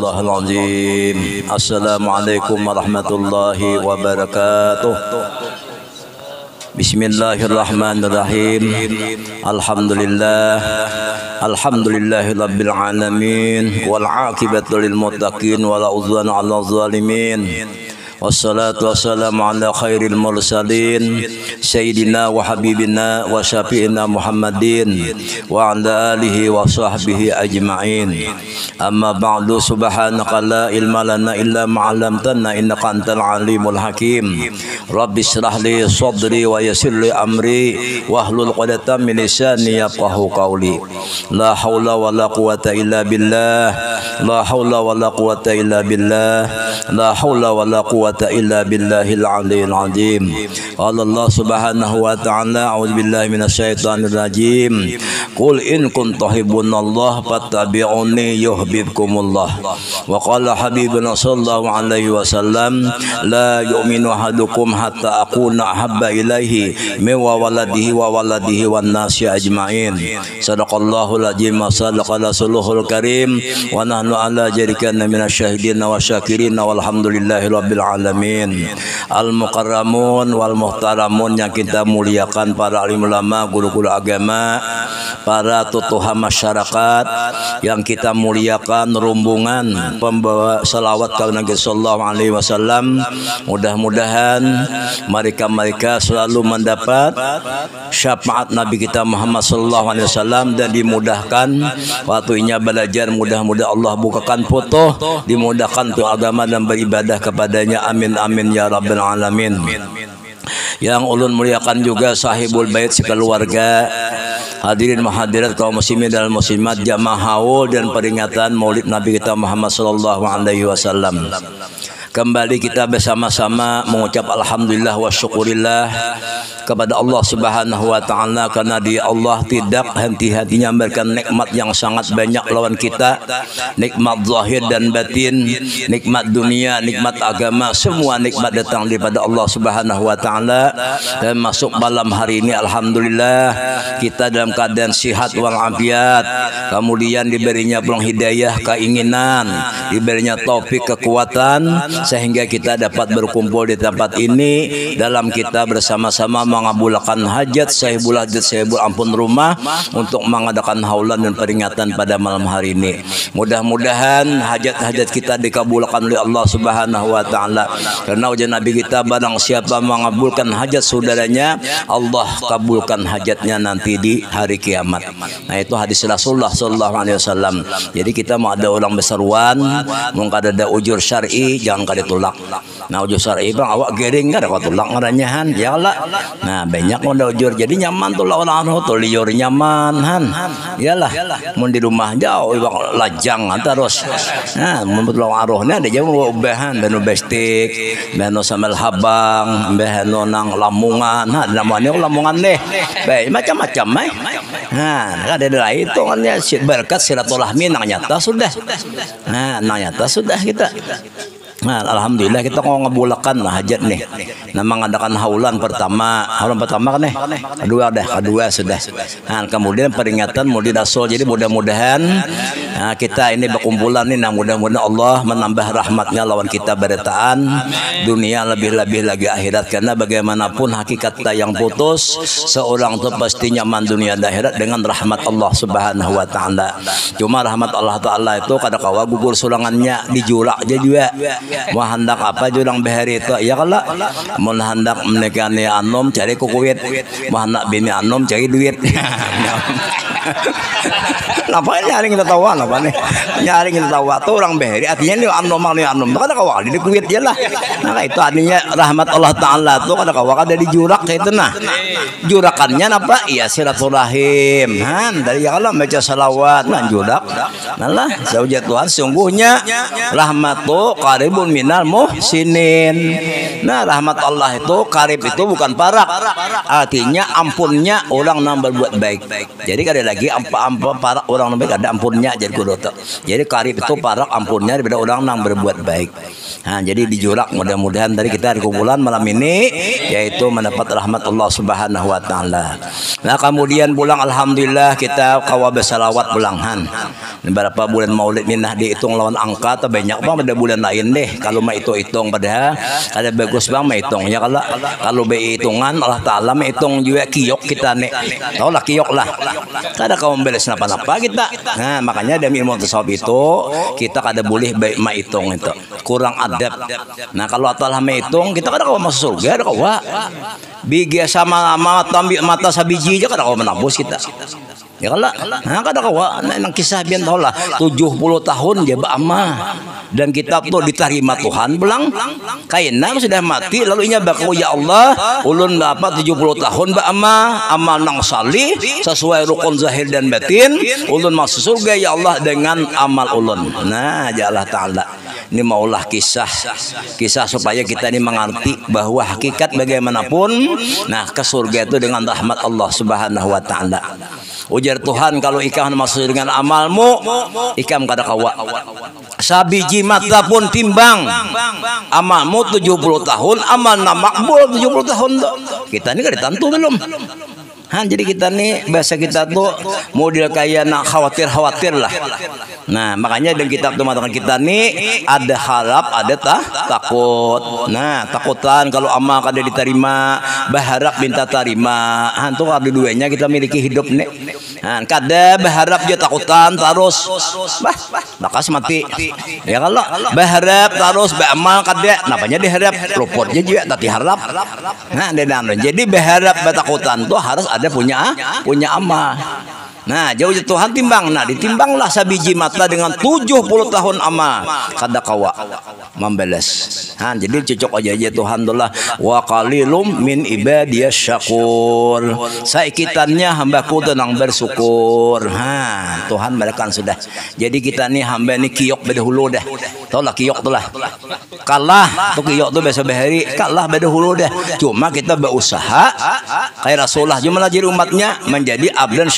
Sadaqallahul azim. Assalamualaikum warahmatullahi wabarakatuh. Bismillahirrahmanirrahim. Alhamdulillahirabbil alamin wal aqibatu lil muttaqin wala udwana 'alal zalimin. Wassalatu wassalamu ala khairil mursalin sayyidina wa habibina wa syafi'ina Muhammadin wa ala alihi wa sahbihi ajma'in. Amma ba'du, subhanaka la ilma lana illa ma 'allamtana innaka antal alimul hakim. Rabbi shrah li sadri wa yassir li amri wahlul 'uqdatam min lisani yafqahu qawli. La haula wala quwwata illa billah. La haula wala quwwata illa billah. La haula wala quwwata illa billahil aliyil azim. Qala Allah subhanahu wa ta'ala, a'udzu billahi minasyaitonir rajim. Qul in kuntum tuhibbunallaha fattabi'uni yuhibbukumullah. Wa qala habibuna sallallahu alaihi wasallam, la yu'minu ahadukum hatta akuna habba ilaihi min waladihi wan nasi ajma'in. Sadaqallahul azim wa sadaqa rasuluhul karim wa nahnu ala dzalika minasyahidin wa syakirin walhamdulillahi rabbil alamin. Al-mukarramun wal muhtaramun yang kita muliakan, para alim ulama, guru-guru agama, para tokoh masyarakat yang kita muliakan, rombongan pembawa salawat ke Nabi sallallahu alaihi wasallam. Mudah-mudahan mereka selalu mendapat syafaat Nabi kita Muhammad sallallahu alaihi wasallam dan dimudahkan waktunya belajar. Mudah-mudahan Allah bukakan foto, dimudahkan untuk agama dan beribadah kepadanya. Amin amin ya rabbal alamin. Yang ulun muliakan juga sahibul bait sekeluarga, hadirin muhadirat kaum muslimin dan muslimat, jamaah haul dan peringatan Maulid Nabi kita Muhammad sallallahu alaihi wasallam. Kembali kita bersama-sama mengucap alhamdulillah wa syukurillah kepada Allah subhanahu wa ta'ala, karena Dia Allah tidak henti-hentinya memberikan nikmat yang sangat banyak lawan kita, nikmat zahir dan batin, nikmat dunia, nikmat agama, semua nikmat datang daripada Allah subhanahu wa ta'ala. Dan masuk malam hari ini alhamdulillah kita dalam keadaan sihat walafiat, kemudian diberinya peluang hidayah, keinginan, diberinya taufik, kekuatan, sehingga kita dapat berkumpul di tempat ini dalam kita bersama-sama mengabulkan hajat sahibul ampun rumah untuk mengadakan haulan dan peringatan pada malam hari ini. Mudah-mudahan hajat-hajat kita dikabulkan oleh Allah subhanahu wa ta'ala, karena ujian Nabi kita, barang siapa mengabulkan hajat saudaranya, Allah kabulkan hajatnya nanti di hari kiamat. Nah, itu hadis Rasulullah sallallahu alaihi wasallam. Jadi kita mau ada orang beseruan, mau ada ujur syar'i, jangan kada tulak. Nah, ujur syar'i bang awak gering kada kau tulak ngaranyahan ya lah. Nah, banyak mau ada ujur jadi nyaman tulak orang tuh liur nyaman han. Iyalah mun di rumah jauh bang lajang terus. Nah, mun tulak arohnya ada jauh ubahan beno bestik, beno samel habang, beno nang lamungan. Nah, namanya lamungan deh. Baik macam-macam Nah, ada lain itu kan ya berkat silaturahmi nang nyata sudah. Nah, nang nyata sudah kita. Nah, alhamdulillah kita mau ngebulakan hajat nih. Nah, mengadakan haulan pertama kan nih. Kedua sudah. Nah, kemudian peringatan Maulid Rasul. Jadi mudah-mudahan kita ini berkumpulan nih. Nah, mudah-mudahan Allah menambah rahmatnya lawan kita beritaan dunia, lebih-lebih lagi akhirat. Karena bagaimanapun hakikat yang putus, seorang itu pasti nyaman dunia dan akhirat dengan rahmat Allah subhanahu wa ta'ala. Cuma rahmat Allah ta'ala itu kadang-kala gugur sulangannya dijurak aja juga. Mau hendak apa jurang behari itu ya kalau mau hendak menekani anom cari kukuit, mau hendak bini anom cari duit. Apa nyari kita tahu apa nih? Nyari kita tahu tuh orang behari artinya ini anom kada kawal di kuit je lah. Nah, itu artinya rahmat Allah Ta'ala tuh kada kawal ada di jurak itu. Nah, jurakannya apa? Iya silaturahim. Dari ya kalau baca salawat nah jurak. Nah lah sauja Tuhan sungguhnya rahmat tuh qaribun minal muhsinin. Nah, rahmat Allah itu karib itu bukan parak, artinya ampunnya orang yang berbuat baik. Jadi kada lagi ampa para orang baik ada ampunnya jadi kudu. Jadi karib itu para ampunnya daripada orang yang berbuat baik. Nah, jadi dijurak mudah-mudahan dari kita di kumpulan malam ini yaitu mendapat rahmat Allah Subhanahu wa taala. Nah, kemudian pulang alhamdulillah kita kawa bersalawat pulangan. Beberapa bulan Maulid minah dihitung lawan angka atau banyak bang pada bulan lain deh. Kalau mah itu hitung padahal ada bagus bang mah hitungnya kalau hitungan Allah taala mah hitung juga kiok kita nih. Tahu lah kiok lah. Kada kau membeles napa-napa kita. Nah, makanya demi ilmu tasawuf itu kita kada boleh baik mah hitung itu. Kurang adab. Nah, kalau Allah menghitung kita kada kau masuk surga, kada kau. Bigi sama mata sabiji aja kada kau menabus kita. Ya kalau nah kada kau nang kisah bian tahu lah 70 tahun dia bama dan kitab tuh diterima Tuhan belang kaina sudah mati lalu inya bakau ya Allah ulun dapat 70 tahun bama amal nang salih sesuai rukun zahir dan batin ulun masuk surga ya Allah dengan amal ulun. Nah ya Allah taala ini maulah kisah supaya kita ini mengerti bahwa hakikat bagaimanapun nah ke surga itu dengan rahmat Allah Subhanahu wa taala. Ujar Tuhan kalau ikam masuk dengan amalmu ikam kada kawa sabiji mata pun timbang amalmu 70 tahun amal na makbul 70 tahun kita ini kada tentu belum. Jadi kita nih bahasa kita tuh model kayak nak khawatir lah. Nah makanya dalam kitab tuh mengatakan kita nih ada harap ada takut. Nah takutan kalau amal kada diterima, berharap minta terima. Tuh ada duanya kita miliki hidup nih. Kada berharap dia takutan terus bakas mati. Ya kalau berharap terus beramal kada, napanya diharap luputnya juga tadi harap. Nah jadi berharap bertakutan tuh harus ada punya amal. Nah jauh Tuhan timbang. Nah ditimbanglah sabiji mata dengan 70 tahun amal kada kawa membeles. Jadi cocok aja Tuhan dolah wa qalilum min ibadiyas syakur. Saikitannya hambaku tenang bersyukur. Tuhan berikan sudah. Jadi kita nih hamba nih kiok bedahulu dah. Tahu lah kiok tuh lah. Kalah tuh kiok tuh biasa bahari kalah bedahulu dah. Cuma kita berusaha kayak Rasulullah cuma jadi umatnya menjadi abdan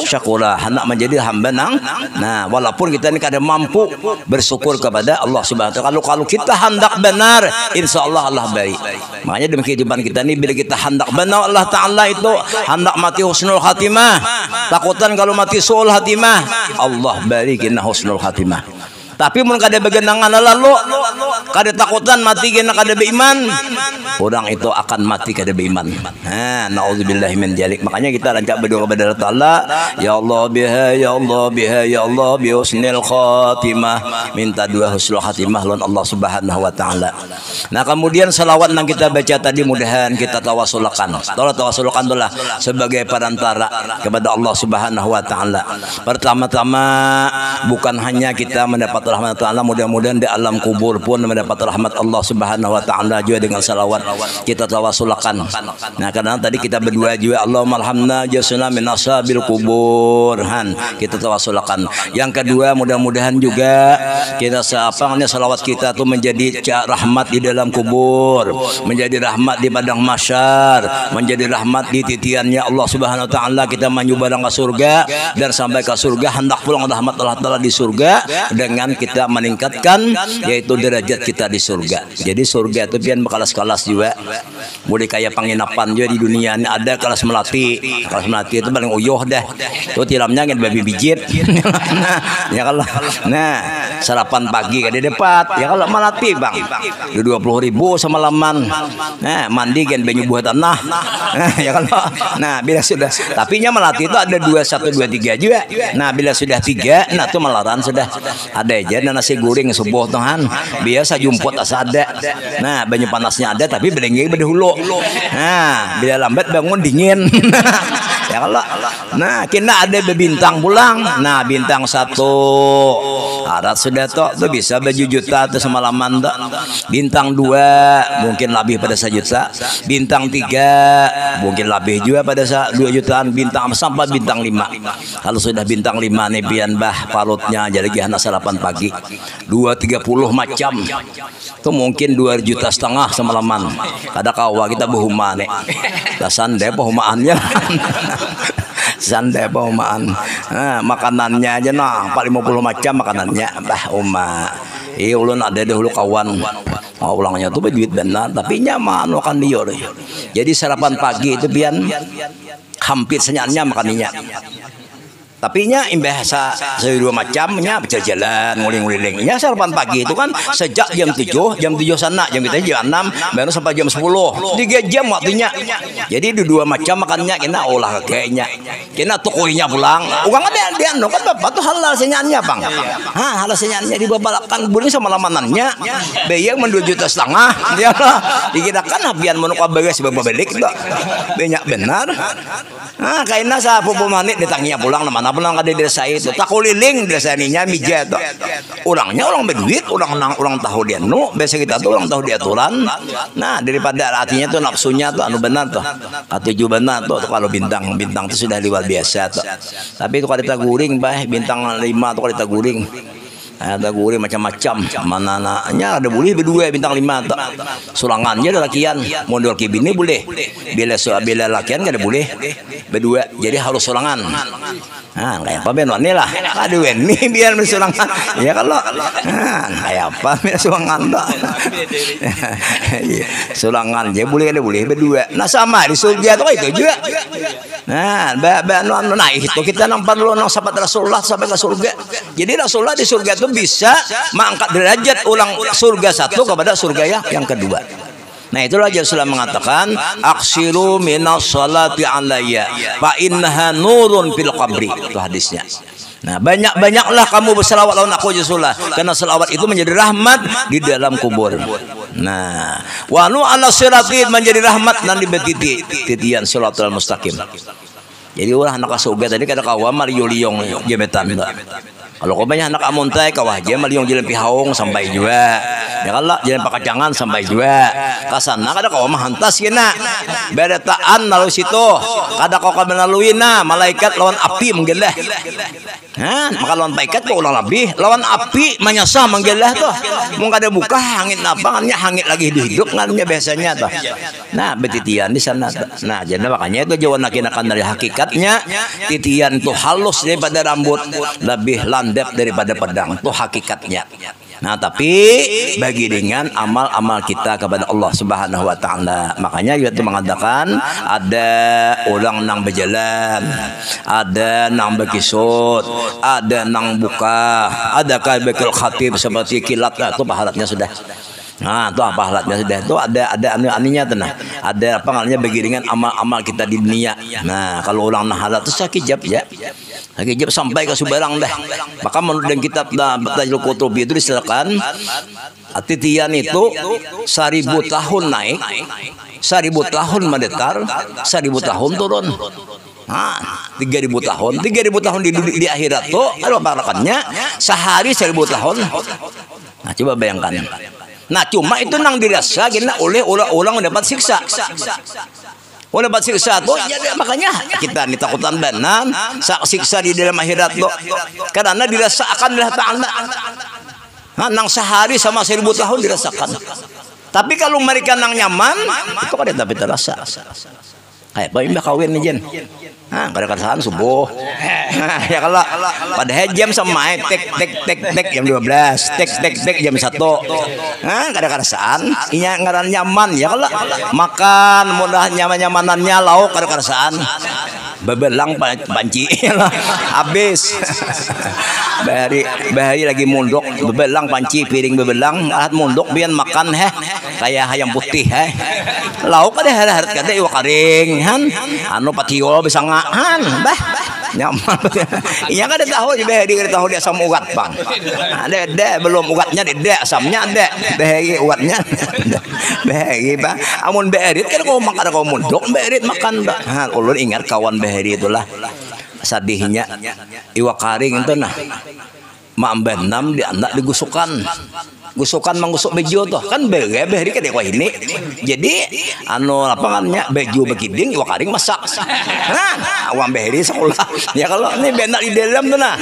syakura hendak menjadi hamba nang. Nah walaupun kita ini kada mampu bersyukur kepada Allah Subhanahu wa taala kalau kita hendak benar insya Allah Allah baik. Makanya demi kehidupan kita ini bila kita hendak benar Allah taala itu hendak mati husnul khatimah. Takutan kalau mati suul khatimah Allah barikin husnul khatimah. Tapi mun kada begenangan lalu kada takutan mati kena kada beriman orang itu akan mati kada beriman. Naudzubillahi min dzalik. Makanya kita rancak berdoa kepada Allah taala ya Allah biha ya Allah biha ya Allah bi husnil khatimah minta dua husnul khatimah lawan Allah Subhanahu wa taala. Nah kemudian selawat yang kita baca tadi mudahan kita tawasulakan. Tawasulakan itulah sebagai perantara kepada Allah Subhanahu wa taala. Pertama-tama bukan hanya kita mendapat rahmat Allah, mudah-mudahan di alam kubur pun mendapat rahmat Allah Subhanahu wa taala juga dengan salawat kita tawasulakan. Nah karena tadi kita berdua juga Allahumma alhamna jasna min ashabil kubur kita tawasulakan. Yang kedua mudah-mudahan juga kita salawat kita tuh menjadi rahmat di dalam kubur, menjadi rahmat di padang mahsyar, menjadi rahmat di titiannya Allah Subhanahu wa taala. Kita menuju barang ke surga dan sampai ke surga hendak pulang rahmat Allah taala di surga dengan kita meningkatkan yaitu derajat kita di surga. Jadi surga itu pian kelas-kelas juga. Mulai kayak penginapan juga di dunia ini ada kelas melati. Kelas melati itu paling uyuh dah. Itu tilamnya kan babi bijit. Ya kalau sarapan pagi kada dapat. Ya kalau melati bang 20.000 semalaman. Nah mandi kan banyu buah tanah. Ya kalau bila sudah tapi nya melati itu ada 2 1 2 3 juga. Nah bila sudah 3 nah itu melaran sudah ada aja nasi goreng subuh Tuhan biasa jumput asa ada. Nah banyu panasnya ada tapi belengge berdahulu. Nah bila lambat bangun dingin. Ya kalau nah kena ada bintang pulang. Nah bintang 1 arat sudah tuh bisa baju juta tuh semalaman tuh. Bintang 2 mungkin lebih pada 1 juta. Bintang 3 mungkin lebih juga pada 2 jutaan. Bintang sampai bintang 5. Kalau sudah bintang 5 nih pian bah parutnya jadi hana sarapan pagi 2.30 macam itu mungkin 2,5 juta semalaman. Kada kawa kita behuma nek. Dasan deh pehumaannya. Santai apa umaan. Makanannya aja nah 50 macam makanannya bah uma. Iya ulun ada dahulu kawan. Ulangnya tuh duit benar tapi nyaman makan dia. Jadi sarapan pagi itu pian hampir senyaknya makannya. Tapi nya imbah dua macamnya berjalan nguling-nguling. Ya sarapan pagi itu kan sejak jam 7 sana, jam 6 baru sampai jam 10. 3 jam waktunya. Jadi dua macam makannya kena olah kayaknya. Kena tokoinya pulang. Uang ada dia kan bapak tuh halal senyaknya, Bang. Halal senyaknya dibabalakan bulan sama lamanannya. Bayar 2,5 juta. Dia lah dikirakan habian menukar beres babalik itu. Banyak benar. Kayaknya sa pupu manit ditangnya pulang mana pulang ke desa itu tak kuliling desa ininya mija tuh orangnya orang berduit orang tahu dia biasa kita tuh orang tahu dia aturan. Nah daripada artinya tuh nafsunya tuh anu benar tuh tujuh benar tuh kalau bintang tuh sudah luar biasa tuh. Tapi itu kalau kita guring bintang 5 tuh kalau kita guring ada guring macam-macam mana anaknya ada boleh berdua bintang 5 tuh sulangannya ada lakian modal kibini boleh bila lakian gak ada boleh berdua jadi harus sulangan. Kayak apa ben ini lah aduh ini biar bersulangan ya kalau kayak apa biar sulangan tuh sulangan dia boleh berdua. Nah sama di surga tuh itu juga. Nah itu kita nampak dulu nang sahabat Rasulullah sampai ke surga. Jadi Rasulullah di surga itu bisa mengangkat derajat ulang surga satu kepada surga yang kedua. Nah itulah Rasulullah mengatakan aksiru minas salati alayya fa innaha nurun fil qabri. Itu hadisnya. Nah banyak-banyaklah kamu berselawat lawan aku Rasulullah karena selawat itu menjadi rahmat di dalam kubur. Nah wa nu ala siratin menjadi rahmat nanti titian shiratal mustaqim. Jadi ulah anak surga tadi kata kawan marioliong jemetan. Kalau kau banyak anak amuntai kawah aja maliong jalan pihaung sampai juga. Ya kalau jalan pakacangan sampai juga. Kasana kada kau mah hantas kena. Beretaan lalu situ. Kada kau melalui malaikat lawan api menggelah. Maka lawan malaikat kau ulang lebih. Lawan api menyasar menggelah tuh. Mau kada buka hangit apa hanya hangit lagi hidup ngannya biasanya tuh. Nah betitian di sana. Nah jadi makanya itu jawaban nakinakan dari hakikatnya titian itu halus daripada rambut lebih landep daripada pedang itu hakikatnya. Nah tapi bagi dengan amal-amal kita kepada Allah Subhanahu wa taala. Makanya dia mengatakan ada orang nang berjalan, ada nang berkisut, ada nang buka, ada kalbekul khatib seperti kilat itu pahalatnya sudah. Nah itu apa halatnya sudah itu ada aninya tenang ada apa namanya bagi dengan amal-amal kita di dunia. Nah kalau ulang halat itu sakit ya sakit sampai ke Subarang dah. Maka menurut dan kitab Tajul Qutubi itu disilakan titian itu 1000 tahun naik 1000 tahun mendetar 1000 tahun turun. 3.000 tahun di akhirat tuh kalau barakannya sehari 1.000 tahun. Nah coba bayangkan. Nah cuma itu nang dirasa gina oleh orang mendapat siksa. Dapat siksa tuh jadi makanya kita ditakutan benar siksa di dalam akhirat tuh karena dirasakan oleh Ta'ala. Nang sehari sama 1.000 tahun dirasakan. Tapi kalau mereka nang nyaman itu kan tapi terasa. Kayak apa yang kawin nih Jen? Kadang-kadang subuh. Ya kalau pada jam sama tek jam 12, tek jam 1. Kadang-kadang inya ngaran nyaman ya kalau makan mudah nyaman-nyamanannya lauk kadang-kadang bebelang panci habis. Bahari lagi munduk bebelang panci piring bebelang alat munduk biar makan kayak ayam putih lauk ada harap kada iwa karing anu patio bisa ngahan nyaman. Iya kada tahu dia asam ugat Bang. Ada belum ugatnya ada asamnya ada bahari ugatnya bahari Bang. Amun berit kan kau makan kau munduk berit makan Bang. Ulun ingat kawan bahari itulah sadihnya iwa karing itu nah mak benam di anak digusukan gusukan menggusuk bejo tuh kan beheri kan wah ini jadi anu lapangannya bejo begiding wakaring masak nah uang beheri sekolah ya kalau ini benak di dalam tuh nah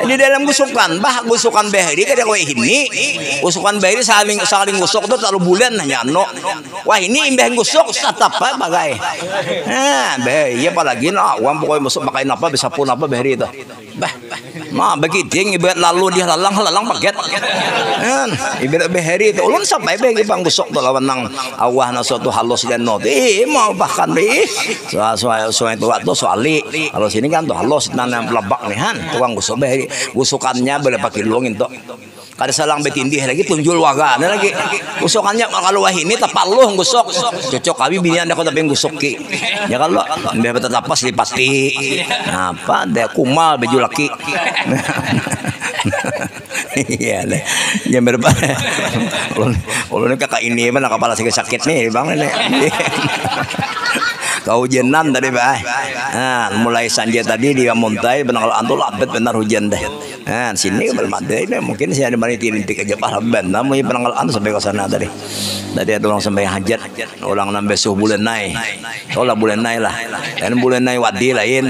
di dalam gusukan gusukan beheri kan wah ini gusukan beheri saling gusuk tuh terlalu bulan hanya anu wah ini imbah gusuk tetap apa bagai nah beheri apalagi nah uang pokoknya masuk pakai apa bisa pun apa beheri itu mah begiding ibarat lalu dia lalang paket ibarat beheri itu ulun sampai begi bang gusok tuh lawan nang awah na suatu halus dan not mau bahkan soal itu waktu soali kalau sini kan tuh halus nanam lebak nih han tukang gusok beheri gusukannya berapa kilo gitu kada salang betindih lagi tunjul wagana lagi gusukannya kalau wah ini tepat lu gusok cocok kami bini anda kau tapi gusok ki ya kalau biar tetap pas lipati apa deh kumal baju laki iya deh yang berapa ulun kakak ini mana kepala sakit nih bang ini kau hujanan tadi bah mulai sanja tadi dia montai benar kalau antul abet benar hujan deh sini belum ada ini mungkin saya ada rintik aja pahlaban namun benar kalau antul sampai ke sana tadi ada orang sampai hajat orang nambah suh bulan naik kalau bulan naik lah dan bulan naik wadi lain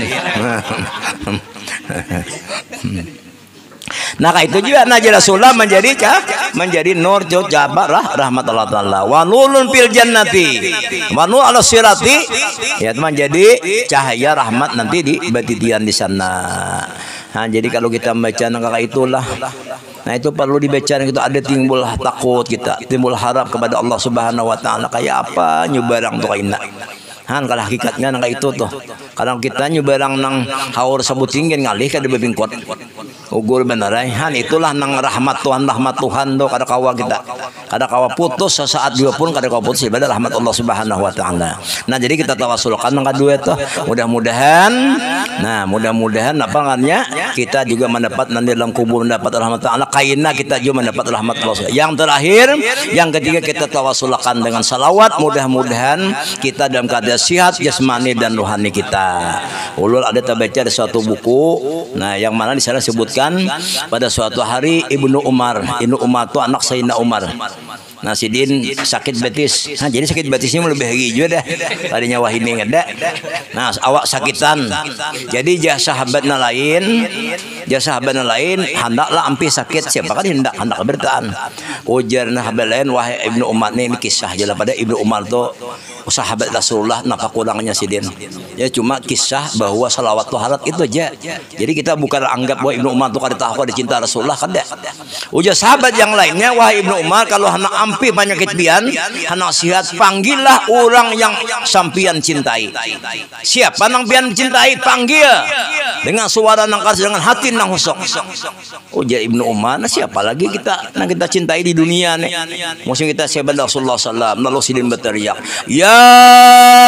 nah itu juga Nabi Rasulullah menjadi nur jabarah rahmat Allah taala wa nurun fil jannati wa nur ala sirati ya menjadi cahaya rahmat nanti di batitian di sana. Nah, jadi kalau kita membaca nangka itulah nah itu perlu dibaca itu ada timbul takut kita timbul harap kepada Allah Subhanahu wa taala kayak apa nyubarang tuh kaina kalau hakikatnya nangka itu tuh kadang kita nyubarang nang haur sabut tinggi ngalih kada bebingkot ugur benerai itulah nang rahmat Tuhan tuh kada kawa kita kada kawa putus sesaat juga pun kada kawa putus ibadah rahmat Allah Subhanahu wa taala. Nah jadi kita tawasulkan nang kedua tuh mudah-mudahan apa namanya kita juga mendapat nanti dalam kubur mendapat rahmat Allah kaina kita juga mendapat rahmat Allah. Yang terakhir yang ketiga kita tawasulkan dengan salawat mudah-mudahan kita dalam keadaan sehat jasmani dan rohani kita. Ulul ada terbaca di suatu buku nah yang mana di sana sebutkan pada suatu hari Ibnu Umar itu anak Sayyidina Umar. Nah sidin sakit betis. Nah jadi sakit betisnya lebih lagi juga dah. Tadinya wah ini ada. Nah awak sakitan. Jadi sahabatnya lain hendaklah ampi sakit siapa kan hendak bertahan. Ujarna sahabat lain wah Ibnu Umar ini kisah jelas pada Ibnu Umar tuh sahabat Rasulullah napa kurangnya sidin. Ya cuma kisah bahwa salawat taharat itu aja. Jadi kita bukan anggap bahwa Ibnu Umar itu kada tahu kada cinta Rasulullah kada. Ujar sahabat yang lainnya wah Ibnu Umar kalau hendak ampi penyakit pian hendak sehat panggillah orang yang sampian cintai. Siapa nang pian cintai panggil dengan suara nang keras dengan hati nang husuk. Ujar Ibnu Umar nah siapa lagi kita nang kita cintai di dunia nih. Musim kita sahabat Rasulullah sallallahu alaihi wasallam sidin berteriak ya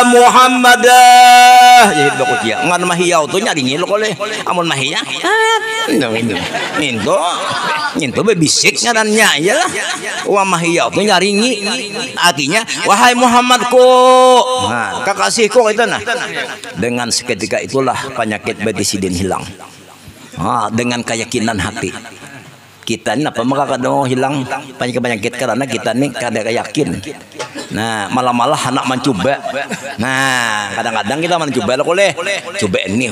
Muhammadah jadi bakut ya ngan mahiyau tuh nyaringin lo koleh amun mahiyah itu bebisiknya dan ya lah wah mahiyau tuh nyaringi artinya wahai Muhammadku nah kekasihku itu nah dengan seketika itulah penyakit betisidin hilang dengan keyakinan hati kita ini apa maka kadang hilang penyakit karena kita ini kada yakin. Nah malah anak mencoba. Nah kadang-kadang kita mencoba lah boleh coba ini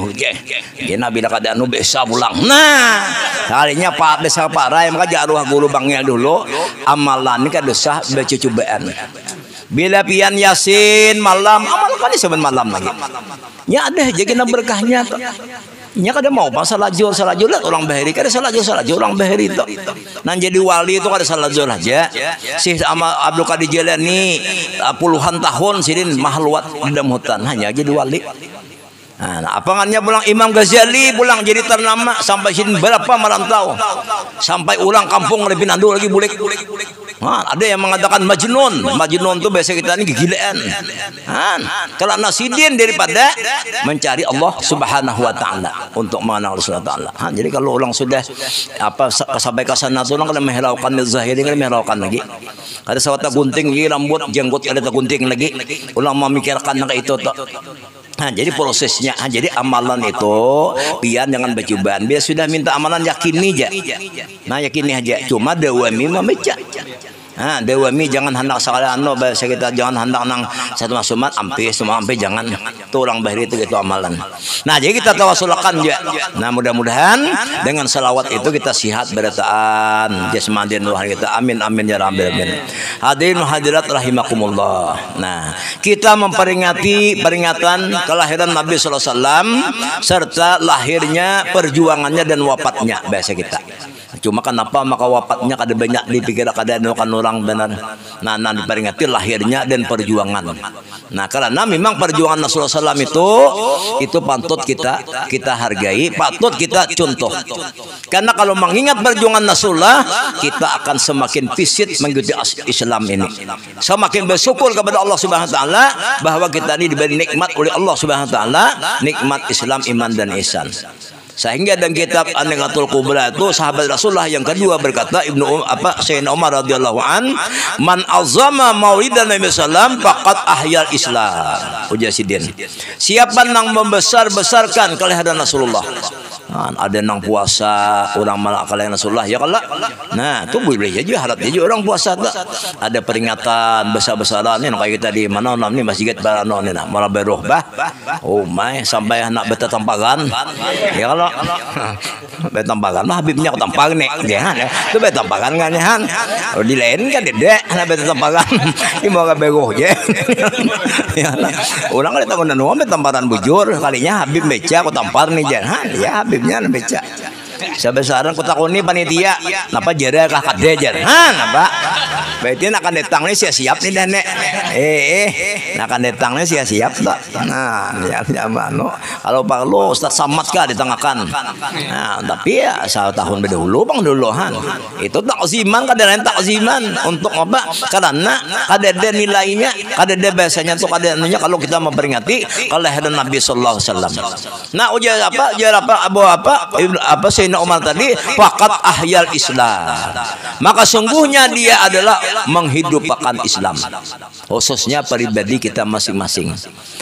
dia nabi dah kada anu bisa pulang. Nah kalinya pak desa parai maka jaruh guru bangnya dulu amalan ini kada usah baca cobaan. Bila pian yasin malam amal kan sebenarnya malam lagi. Ya ada jadi berkahnya. Nya kada mau pas salajur lihat orang bahari kada salajur orang bahari itu. Nan jadi wali itu kada salajur aja. Si sama Abdul Qadir Jilani puluhan tahun sidin mahluat di dalam hutan hanya jadi wali. Nah, apangannya pulang Imam Ghazali pulang jadi ternama sampai sini berapa merantau sampai ulang kampung lebih nandu lagi bulik. Nah, ada yang mengatakan majnun tuh biasa kita ini kegilaan. Kalau nasidin daripada mencari Allah Subhanahu wa taala untuk mengenal Rasulullah taala. Jadi kalau orang sudah sampai ke sana tuh orang kena menghiraukan zahir kan menghiraukan lagi. Ada sawata gunting lagi rambut jenggot ada gunting lagi. Ulang memikirkan nang itu toh. Nah, jadi prosesnya, jadi amalan itu pian jangan bercobaan. Biar sudah minta amalan yakini aja. Nah, yakini aja. Cuma dawami memeca. Nah, dawami jangan hendak salah anu bahasa kita jangan hendak nang satu masumat ampe semua ampe jangan. Itu orang bahari itu gitu amalan. Nah, jadi kita tawasulkan aja. Nah, mudah-mudahan dengan salawat itu kita sihat berataan jasmani dan rohani kita. Amin amin ya rabbal alamin. Hadirin hadirat rahimakumullah. Nah, kita memperingati peringatan kelahiran Nabi sallallahu alaihi wasallam serta lahirnya, perjuangannya dan wafatnya bahasa kita. Cuma kenapa maka wafatnya kada banyak dipikir kada kan orang benar. Nah, diperingati lahirnya dan perjuangan. Nah, karena memang perjuangan Rasulullah SAW itu patut kita hargai, patut kita contoh. Karena kalau mengingat perjuangan Rasulullah, kita akan semakin visit mengikuti Islam ini. Semakin bersyukur kepada Allah Subhanahu wa taala bahwa kita ini diberi nikmat oleh Allah Subhanahu wa taala, nikmat Islam, iman dan ihsan. Sehingga dalam kitab An-Nighatul Kubra itu sahabat Rasulullah yang kedua berkata Sayyidina Umar radhiyallahu an, man azama maulidan Nabi sallam faqad ahyal Islam. Ujar Sidin. Siapa yang membesar-besarkan kelahiran Rasulullah. Nah, ada yang puasa orang malah kelahiran Rasulullah ya kalau. Nah, itu boleh aja harap aja orang puasa tak. Ada peringatan besar-besaran ni kayak kita di mana namanya Masjid Barano ni nah, malah berohbah. Oh my sampai anak beta tampagan. Ya kalau beta tampagan mah Habibnya aku tampang nih jangan ya. Itu beta tampagan kan ya. Kalau di lain kan dedek anak beta tampagan. Ini mau ke begoh je. Ya. Orang kalau tahu nanu beta tamparan bujur kalinya Habib beca aku tampar nih jangan. Ya Habibnya beca. Sebesaran ku takuni panitia napa jara kah kade jar napa berarti akan datang nih siap nih dan nek akan datang nih siap tak nah ya mano kalau perlu Ustaz Samad kah ditengahkan nah tapi ya 1 tahun berdahulu bang duluhan itu takziman kada lain takziman untuk apa karena kada ada nilainya kada ada bahasanya tuh kada anunya kalau kita memperingati kelahiran Nabi sallallahu alaihi wasallam. Nah ujar apa Sayyidina Umar tadi faqat ahyal Islam. Maka sungguhnya dia adalah menghidupkan Islam. Khususnya pribadi kita masing-masing.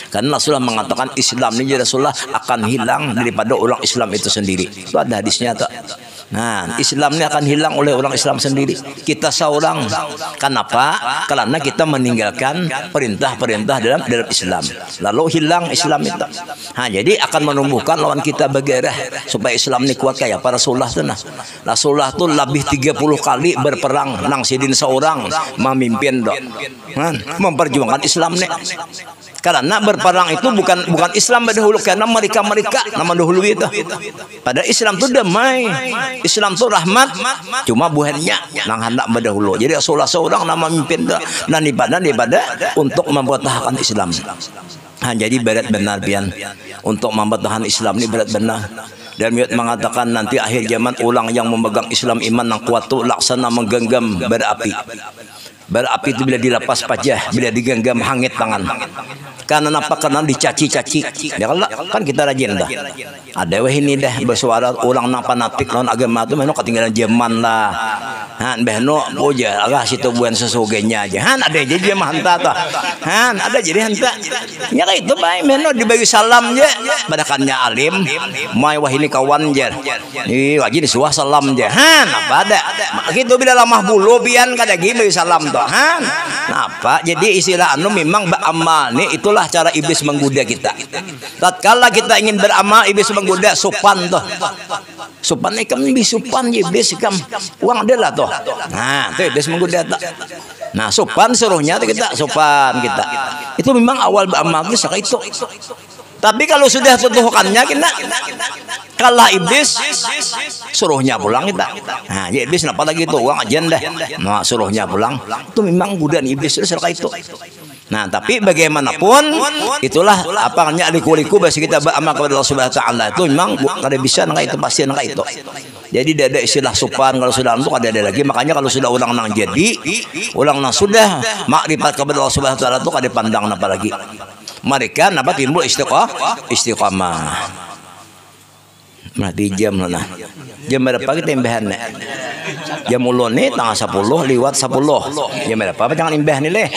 Karena Rasulullah mengatakan Islam ini Rasulullah akan hilang daripada orang Islam itu sendiri. Itu ada hadisnya tak? Nah, Islam ini akan hilang oleh orang Islam sendiri. Kita seorang. Kenapa? Karena kita meninggalkan perintah-perintah dalam Islam. Lalu hilang Islam itu. Nah, jadi akan menumbuhkan lawan kita bergairah supaya Islam ini kuat kayak para Rasulullah tu nah. Rasulullah tu lebih 30 kali berperang nang sidin seorang memimpin dok. Memperjuangkan Islam ni. Karena berperang itu bukan Islam berdahulu karena mereka nama dahulu itu. Pada Islam tu damai, Islam tu rahmat. Cuma buahnya nang hendak berdahulu. Jadi Rasulullah seorang nama memimpin dan daripada untuk mempertahankan Islam. Nah, jadi berat benar pian untuk mempertahankan Islam ini berat benar. Dan mengatakan nanti akhir zaman ulang yang memegang Islam iman yang kuat tu laksana menggenggam berapi. Berapi itu bila dilepas pajah, bila digenggam hangit tangan. Karena apa? Karena dicaci-caci. Ya kan kita rajin dah. Ada wah ini dah bersuara orang nang fanatik non agama tu memang ketinggalan zaman lah. Han behno boja agak situ buan sesugenya aja. Han ada jadi dia hanta tu. Han ada jadi hanta. Ya itu baik memang dibagi salam je. Badakannya alim, mai wah ini kawan je. Ih wajib disuah salam je. Han apa ada? Gitu bila lamah bulu pian kada gini salam tu. Han. Apa? Jadi istilah anu memang beramal ni itulah cara iblis menggoda kita. Tatkala kita ingin beramal iblis menggoda sopan tuh. Sopan ikam ni sopan iblis ikam uang dia lah tuh. Nah, tu iblis menggoda tak. Nah, sopan suruhnya kita sopan kita. Itu memang awal beramal kita itu. Tapi kalau sudah tutuhkannya kita kalah iblis suruhnya pulang kita. Nah, ya iblis kenapa lagi itu uang ajan dah. Nah, suruhnya pulang. Itu memang godaan iblis itu. Nah, tapi bagaimanapun itulah apa namanya liku-liku bahasa kita beramal kepada Allah Subhanahu wa taala itu memang kada bisa nang itu pasti nang itu. Jadi ada istilah sopan kalau sudah untuk ada lagi. Makanya kalau sudah ulang nang jadi, ulang nang sudah makrifat kepada Allah Subhanahu wa taala itu kada pandang apa lagi. Mereka napa timbul istiqamah. Berarti jam lah. Jam berapa kita imbahan nih? Jam ulun nih tanggal 10 lewat 10. Jam berapa? Apa jangan imbah nih leh?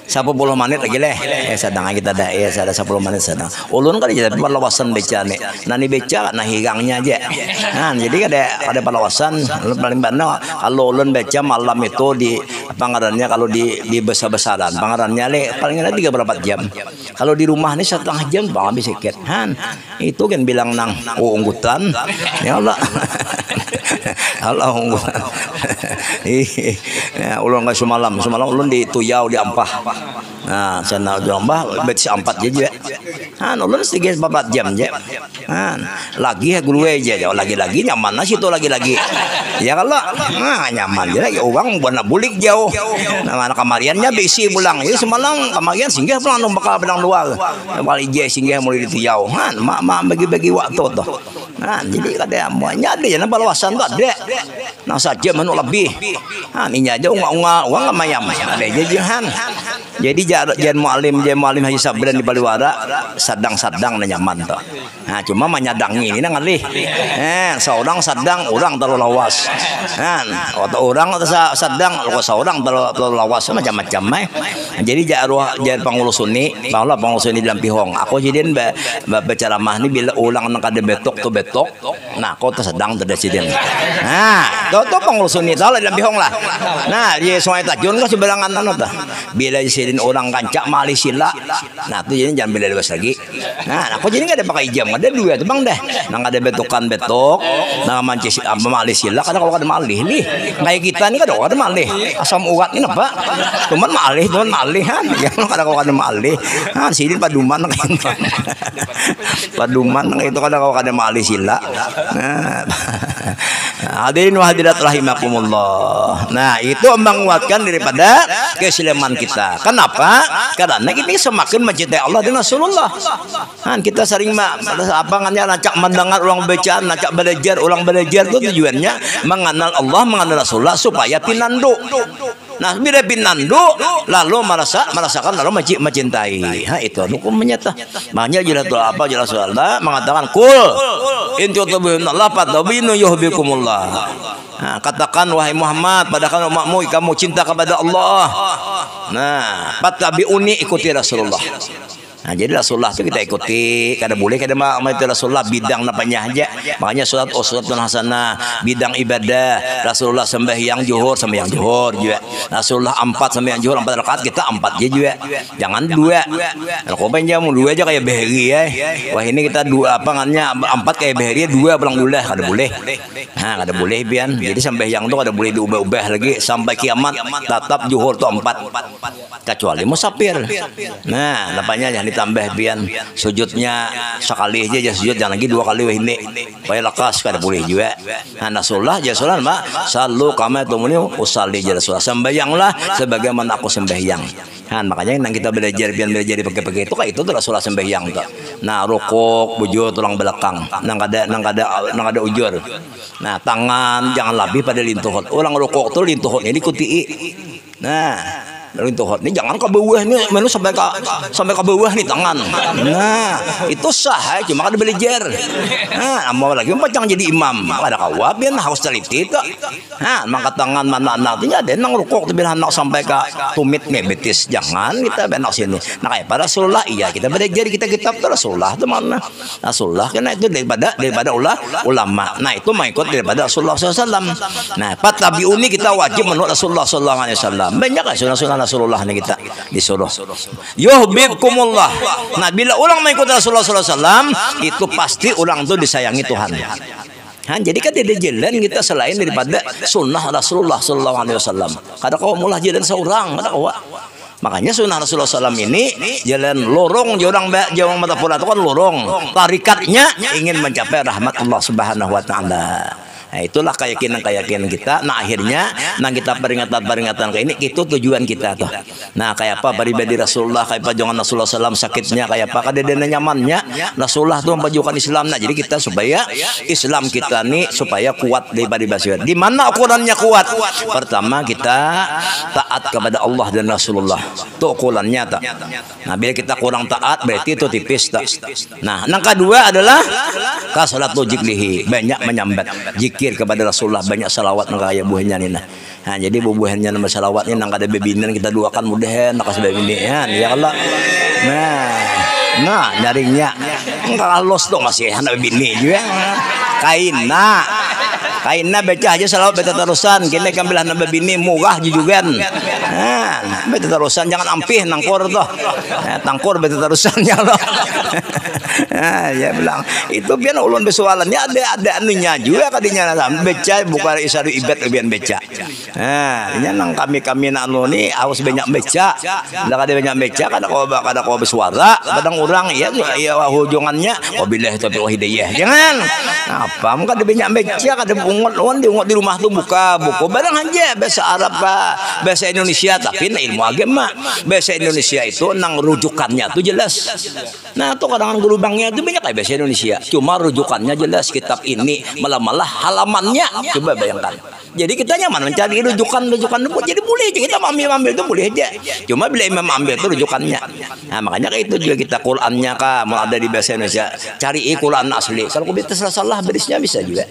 10 menit lagi leh. Sedang kita dah ada 10 menit sedang. Ulun kan jadi perlawasan beca nih. Nani beca nah higangnya aja. Nah, jadi ada perlawasan paling benar kalau ulun beca malam itu di pangarannya kalau di besar-besaran. Pangarannya leh paling ada 3-4 jam. Kalau di rumah nih 1/2 jam bang habis sikit. Han, itu kan bilang nang unggutan. Ya Allah. Allah unggutan. Ya, ulun nggak semalam ulun di Tuyau di Ampah. Nah, sana di Ampah bet 4 aja. Han, ulun sedikit 4 jam aja. Han, lagi ya guru aja, lagi-lagi nyaman nasi itu lagi-lagi. Ya kalau nah nyaman jadi uang buat bulik jauh. Nah, anak kamariannya bisi pulang. Jadi semalam kamarian singgah pulang dong bakal pedang luar. Balik je singgah mulai di Tuyau. Han, mak bagi-bagi waktu tuh. Nah, jadi ada semuanya ada ya balawasan tuh ada. Nah, saja menu lebih. Han, ini aja uang mayam. Ada jajan. Jadi jangan mualim Haji Sabran di Baliwara sadang-sadang nyaman tuh. Nah, cuma menyadangi ini ngalih. Seorang sadang, orang terlalu lawas. Atau orang sadang, seorang terlalu lawas macam-macam. Jadi jangan pengurus ini, malah pengurus ini dalam pihong. Aku jadi bicara mah ini bila ulang nang kada betok tu betok. Nah, kau sedang terdesidin. Nah, tu pengurus ini tahu dalam pihong lah. Nah, di Sungai Tajun kan seberangan tanah tuh. Bila disidin orang kancak malih sila. Nah, tu jadi jangan bila lepas lagi. Nah, aku jadi nggak ada pakai jam, ada dua tu bang deh. Nang ada betokan betok, nang mancis malih sila. Kadang kalau ada malih nih, kayak kita nih kadang ada malih. Asam urat ini apa? Cuman malih kan. Ya kadang kalau ada malih. Nah, sidin paduman paduman itu kadang kalau ada malih sila. Nah, hadirin wa hadirat rahimakumullah. Nah, itu menguatkan daripada keislaman kita. Kenapa? Karena ini semakin mencintai Allah dan Rasulullah. Kan kita sering nacak mendengar ulang bacaan, nacak belajar, ulang belajar itu tujuannya mengenal Allah, mengenal Rasulullah supaya pinandu. Nah, bila pinandu lalu merasakan lalu mencintai. Nah, itu hukum menyata. Makanya jelas Allah mengatakan kul in tu'minullah fatabinu yuhibbukumullah. Nah, katakan wahai Muhammad pada umatmu kamu cinta kepada Allah. Nah, fattabi'uni ikuti Rasulullah. Nah, jadi Rasulullah itu kita ikuti, kada boleh kada itu Rasulullah bidang napanya aja. Makanya salat uswatun hasanah, bidang ibadah. Rasulullah sembahyang zuhur juga. Rasulullah 4 sembahyang zuhur 4 rakaat, kita 4 aja juga. Jangan 2. Kalau kau pengen 2 aja kayak behri ya. Wah, ini kita 2 ngannya 4 kayak behri 2 pulang dulu kada boleh. Nah, kada boleh pian. Jadi sembahyang tuh kada boleh diubah-ubah lagi sampai kiamat tetap zuhur tuh 4. Kecuali musafir. Nah, napanya jangan ditambah pian sujudnya sekali aja sujud, jangan lagi 2 kali ini. Supaya lekas kada boleh juga. Nah, Rasulullah mah sallu kama tumuni usalli Rasulullah. Sembahyanglah sebagaimana aku sembahyang. Nah, makanya nang kita belajar pakai-pakai itu kayak itu tuh Rasulullah sembahyang tuh. Nah, rukuk, bujur tulang belakang. Nang kada ujur. Nah, tangan jangan lebih pada lintuhot. Orang rukuk tuh lintuhot ini ikuti. Nah, lintuhot ini jangan ke bawah nih, menu sampai ke bawah nih tangan. Nah, itu sah, cuma kada belajar. Nah, mau lagi jangan jadi imam. Ada kawabian harus teliti itu. Nah, mangkat tangan mana nantinya ada nang rukuk tu bilang nak sampai ke tumit nih betis. Jangan kita benak sini. Nah, kayak pada Rasulullah iya kita belajar kita kitab tu Rasulullah tu mana? Rasulullah karena itu daripada ulama. Nah, itu mengikut daripada Rasulullah SAW. Nah, fattabi'uni kita wajib menurut Rasulullah SAW. Banyak lah Rasulullah nih kita disuruh. Yuhibbukumullah. Nah, bila orang mengikuti Rasulullah SAW itu pasti orang itu disayangi Tuhan. Nah, jadi kan tidak jalan kita selain daripada sunnah Rasulullah SAW. Kada kau mulah jalan seorang, kada kau. Makanya sunnah Rasulullah SAW ini jalan lorong, jurang mata pula itu kan lorong. Tarikatnya ingin mencapai rahmat Allah Subhanahu Wa Taala. Nah, itulah keyakinan kita. Nah akhirnya nang kita peringatan kayak ini itu tujuan kita tuh. Nah kayak apa pribadi Rasulullah, kayak apa jangan Rasulullah SAW sakitnya, kayak apa kadedena nyamannya Rasulullah tuh memperjuangkan Islam. Nah jadi kita supaya Islam kita nih supaya kuat daripada basir. Di mana ukurannya kuat? Pertama kita taat kepada Allah dan Rasulullah. Itu ukurannya tak. Nah bila kita kurang taat berarti itu tipis tak. Nah yang kedua adalah kasalatu jiklihi, banyak menyambat zikir kepada Rasulullah, banyak salawat kaya buahnya nih. Nah jadi buahnya nama salawat ini nang ada bebinan kita duakan mudahan nak kasih bebinian ya Allah. Nah nyarinya enggak los dong masih anak bini juga kainna baca aja salawat baca terusan kini kan belah nambah bini murah juga nah baca terusan jangan ampih nangkur tuh tangkur baca terusan ya Allah. Nah, ya bilang itu biar ulun besoalannya ada anunya juga kadinya baca bukan isadu ibad lebihan baca. Nah ini nang kami nanu nih harus banyak baca, tidak ada banyak baca kada kau bersuara kadang orang ya hujungannya wabillahi taufiq wal hidayah jangan apa muka ada banyak baca kada ungut di rumah tuh buka buku barang aja bahasa Arab bahasa Indonesia tapi ilmu agama bahasa Indonesia itu nang rujukannya tuh jelas. Nah tuh kadang gerubangnya itu banyak kayak bahasa Indonesia cuma rujukannya jelas kitab ini malah halamannya coba bayangkan. Jadi kita nyaman mencari rujukan jadi boleh aja kita ambil itu boleh aja. Cuma bila imam ambil itu rujukannya. Nah makanya kayak itu juga kita Qurannya mau ada di bahasa Indonesia. Cari Quran asli. Kalau kita salah berisnya bisa juga.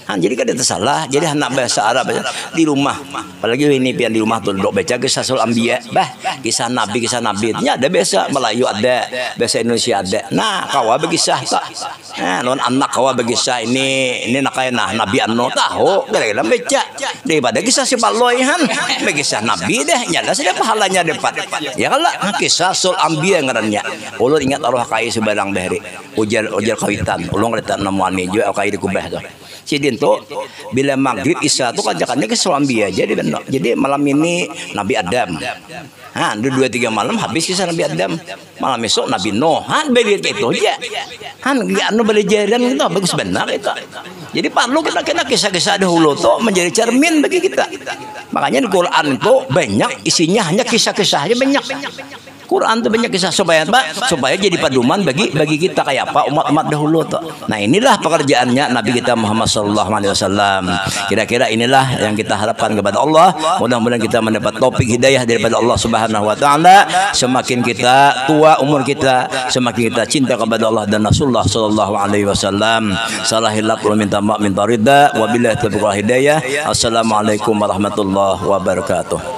Jadi kan itu salah. Jadi anak bahasa Arab di rumah. Apalagi ini pian di rumah tuh dok baca kisah sul anbiya, kisah nabi ada bahasa Melayu ada, bahasa Indonesia ada. Nah kawa berkisah tak. Nah non anak kawa berkisah ini nakayana Nabi Anno tahu gara-gara baca daripada kisah si Paloihan kisah Nabi deh nyala sudah pahalanya dapat ya kalau kisah sul anbiya ngarannya ulun ingat arwah kai sebarang bahari ujar kawitan ulun ngeliat namuani juga kai di kubah tuh sidin tuh bila maghrib isya tuh kajakannya ke sul anbiya jadi malam ini Nabi Adam 2-3 malam habis kisah Nabi Adam malam esok Nabi Nuh beli itu aja belajaran itu bagus benar itu. Jadi perlu kita kisah-kisah dahulu tuh menjadi cermin bagi kita. Makanya di Quran itu banyak isinya hanya kisah-kisah aja banyak. Quran itu banyak kisah supaya jadi pedoman bagi kita kayak apa umat dahulu tuh. Nah inilah pekerjaannya Nabi kita Muhammad SAW. Kira-kira inilah yang kita harapkan kepada Allah. Mudah-mudahan kita mendapat topik hidayah daripada Allah Subhanahu Wa Taala. Semakin kita tua umur kita, semakin kita cinta kepada Allah dan Rasulullah Sallallahu Alaihi Wasallam. Salah hilap minta maaf minta ridha. Wabillahi taufiq wal hidayah. Assalamualaikum warahmatullahi wabarakatuh.